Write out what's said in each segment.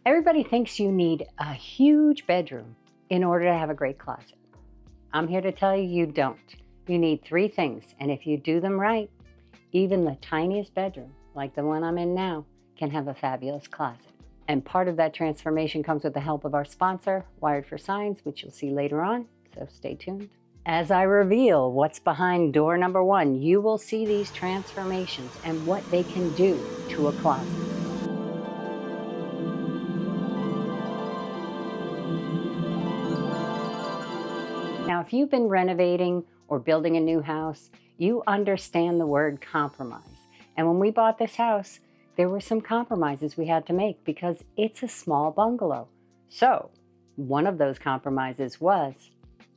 Everybody thinks you need a huge bedroom in order to have a great closet. I'm here to tell you you don't. You need three things, and if you do them right, even the tiniest bedroom, like the one I'm in now, can have a fabulous closet. And part of that transformation comes with the help of our sponsor, Wired4Signs, which you'll see later on, so stay tuned. As I reveal what's behind door number one, you will see these transformations and what they can do to a closet. Now, if you've been renovating or building a new house, you understand the word compromise. And when we bought this house, there were some compromises we had to make because it's a small bungalow. So one of those compromises was,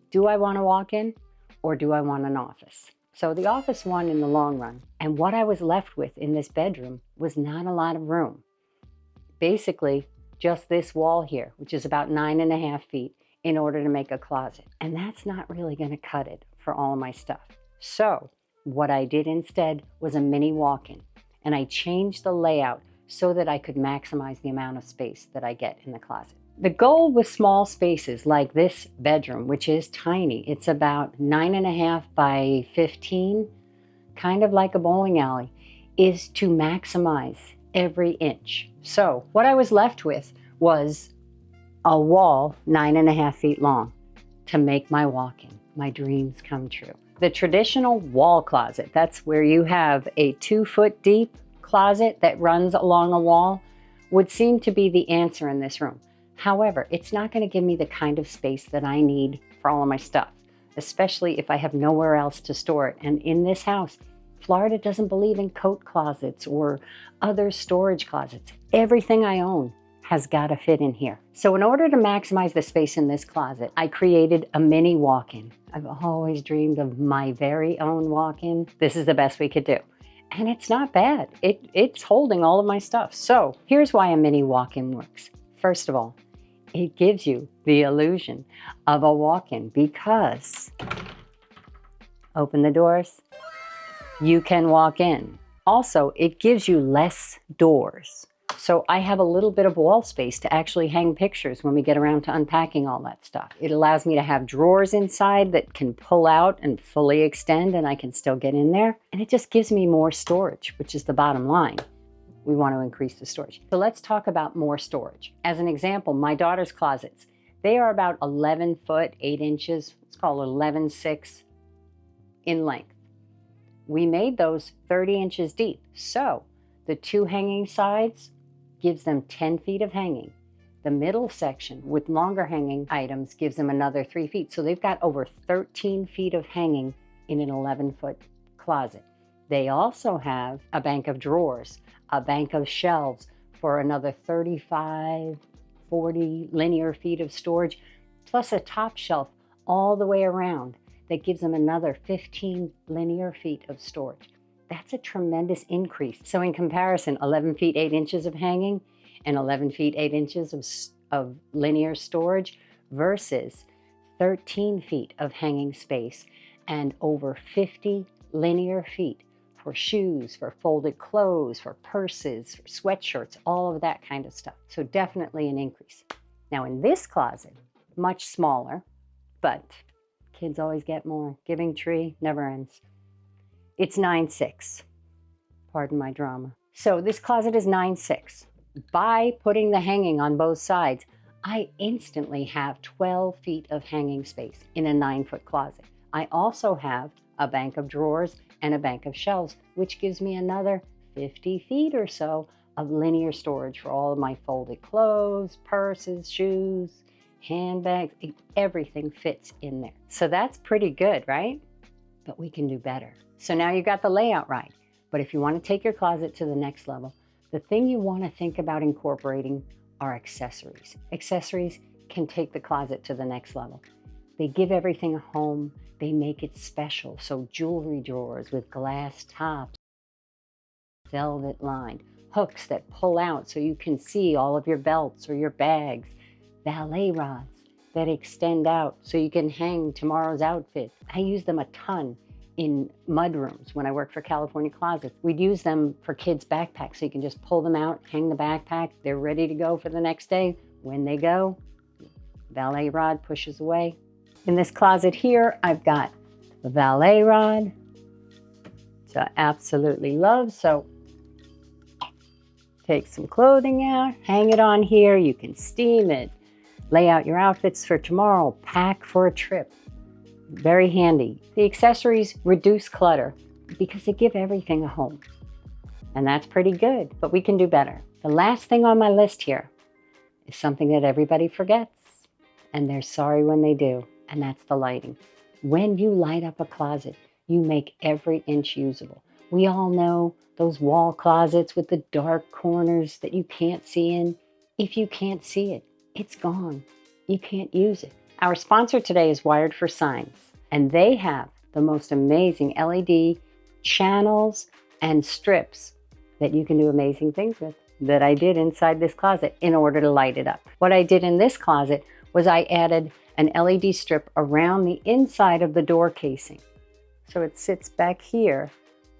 do I want to walk in or do I want an office? So the office won in the long run. And what I was left with in this bedroom was not a lot of room. Basically, just this wall here, which is about 9.5 feet, in order to make a closet. And that's not really gonna cut it for all of my stuff. So what I did instead was a mini walk-in, and I changed the layout so that I could maximize the amount of space that I get in the closet. The goal with small spaces like this bedroom, which is tiny, it's about 9.5 by 15, kind of like a bowling alley, is to maximize every inch. So what I was left with was a wall 9.5 feet long to make my walk-in, my dreams come true. The traditional wall closet, that's where you have a 2-foot deep closet that runs along a wall, would seem to be the answer in this room. However, it's not going to give me the kind of space that I need for all of my stuff, especially if I have nowhere else to store it. And in this house, Florida doesn't believe in coat closets or other storage closets. Everything I own has got to fit in here. So in order to maximize the space in this closet, I created a mini walk-in. I've always dreamed of my very own walk-in. This is the best we could do. And it's not bad. It's holding all of my stuff. So here's why a mini walk-in works. First of all, it gives you the illusion of a walk-in because open the doors, you can walk in. Also, it gives you less doors. So I have a little bit of wall space to actually hang pictures when we get around to unpacking all that stuff. It allows me to have drawers inside that can pull out and fully extend, and I can still get in there. And it just gives me more storage, which is the bottom line. We want to increase the storage. So let's talk about more storage. As an example, my daughter's closets, they are about 11 foot, 8 inches. Let's call it 11.6 in length. We made those 30 inches deep. So the two hanging sides gives them 10 feet of hanging. The middle section with longer hanging items gives them another 3 feet. So they've got over 13 feet of hanging in an 11-foot closet. They also have a bank of drawers, a bank of shelves for another 35, 40 linear feet of storage, plus a top shelf all the way around that gives them another 15 linear feet of storage. That's a tremendous increase. So in comparison, 11 feet 8 inches of hanging and 11 feet 8 inches of linear storage versus 13 feet of hanging space and over 50 linear feet for shoes, for folded clothes, for purses, for sweatshirts, all of that kind of stuff. So definitely an increase. Now in this closet, much smaller, but kids always get more. Giving tree never ends. It's 9.6. Pardon my drama. So this closet is 9.6. By putting the hanging on both sides, I instantly have 12 feet of hanging space in a 9-foot closet. I also have a bank of drawers and a bank of shelves, which gives me another 50 feet or so of linear storage for all of my folded clothes, purses, shoes, handbags. Everything fits in there. So that's pretty good, right? But we can do better. So now you got the layout right. But if you want to take your closet to the next level, the thing you want to think about incorporating are accessories. Accessories can take the closet to the next level. They give everything a home. They make it special. So jewelry drawers with glass tops, velvet lined, hooks that pull out so you can see all of your belts or your bags, ballet rods that extend out so you can hang tomorrow's outfit. I use them a ton in mud rooms when I worked for California Closets. We'd use them for kids' backpacks, so you can just pull them out, hang the backpack, they're ready to go for the next day. When they go, valet rod pushes away. In this closet here, I've got the valet rod, which I absolutely love. So take some clothing out, hang it on here. You can steam it, lay out your outfits for tomorrow, pack for a trip. Very handy. The accessories reduce clutter because they give everything a home. And that's pretty good, but we can do better. The last thing on my list here is something that everybody forgets, and they're sorry when they do, and that's the lighting. When you light up a closet, you make every inch usable. We all know those wall closets with the dark corners that you can't see in. If you can't see it, it's gone. You can't use it. Our sponsor today is Wired4Signs, and they have the most amazing LED channels and strips that you can do amazing things with that I did inside this closet in order to light it up. What I did in this closet was I added an LED strip around the inside of the door casing. So it sits back here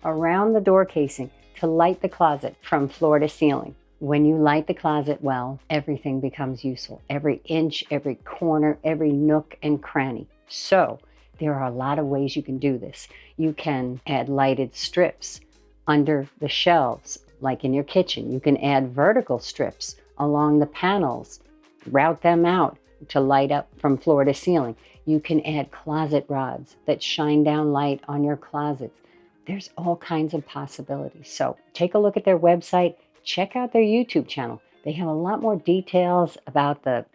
around the door casing to light the closet from floor to ceiling. When you light the closet well, everything becomes useful. Every inch, every corner, every nook and cranny. So there are a lot of ways you can do this. You can add lighted strips under the shelves, like in your kitchen. You can add vertical strips along the panels, route them out to light up from floor to ceiling. You can add closet rods that shine down light on your closets. There's all kinds of possibilities. So take a look at their website, check out their YouTube channel. They have a lot more details about the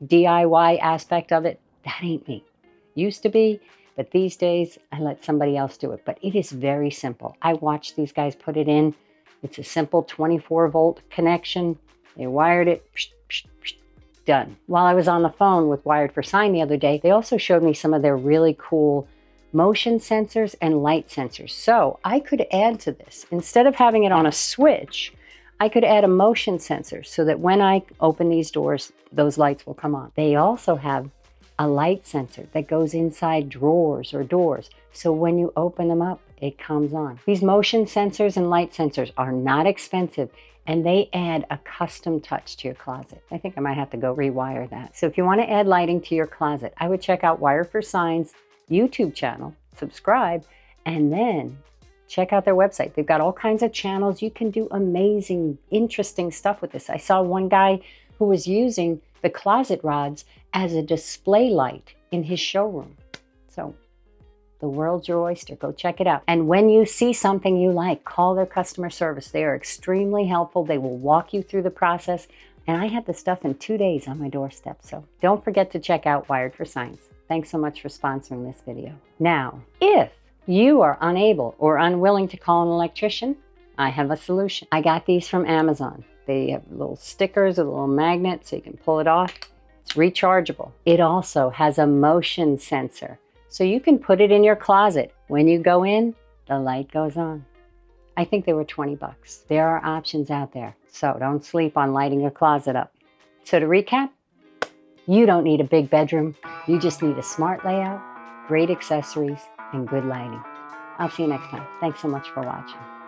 DIY aspect of it. That ain't me. Used to be, but these days I let somebody else do it. But it is very simple. I watched these guys put it in. It's a simple 24-volt connection. They wired it, done. While I was on the phone with Wired4Sign the other day, they also showed me some of their really cool motion sensors and light sensors. So I could add to this. Instead of having it on a switch, I could add a motion sensor so that when I open these doors, those lights will come on. They also have a light sensor that goes inside drawers or doors. So when you open them up, it comes on. These motion sensors and light sensors are not expensive, and they add a custom touch to your closet. I think I might have to go rewire that. So if you want to add lighting to your closet, I would check out Wired4Signs YouTube channel, subscribe, and then check out their website. They've got all kinds of channels. You can do amazing, interesting stuff with this. I saw one guy who was using the closet rods as a display light in his showroom. So the world's your oyster. Go check it out. And when you see something you like, call their customer service. They are extremely helpful. They will walk you through the process. And I had the stuff in 2 days on my doorstep. So don't forget to check out Wired4Signs. Thanks so much for sponsoring this video. Now, if you are unable or unwilling to call an electrician, I have a solution. I got these from Amazon. They have little stickers, a little magnet, so you can pull it off. It's rechargeable. It also has a motion sensor, so you can put it in your closet. When you go in, the light goes on. I think they were 20 bucks. There are options out there, so don't sleep on lighting your closet up. So to recap, you don't need a big bedroom. You just need a smart layout, great accessories, and good lighting. I'll see you next time. Thanks so much for watching.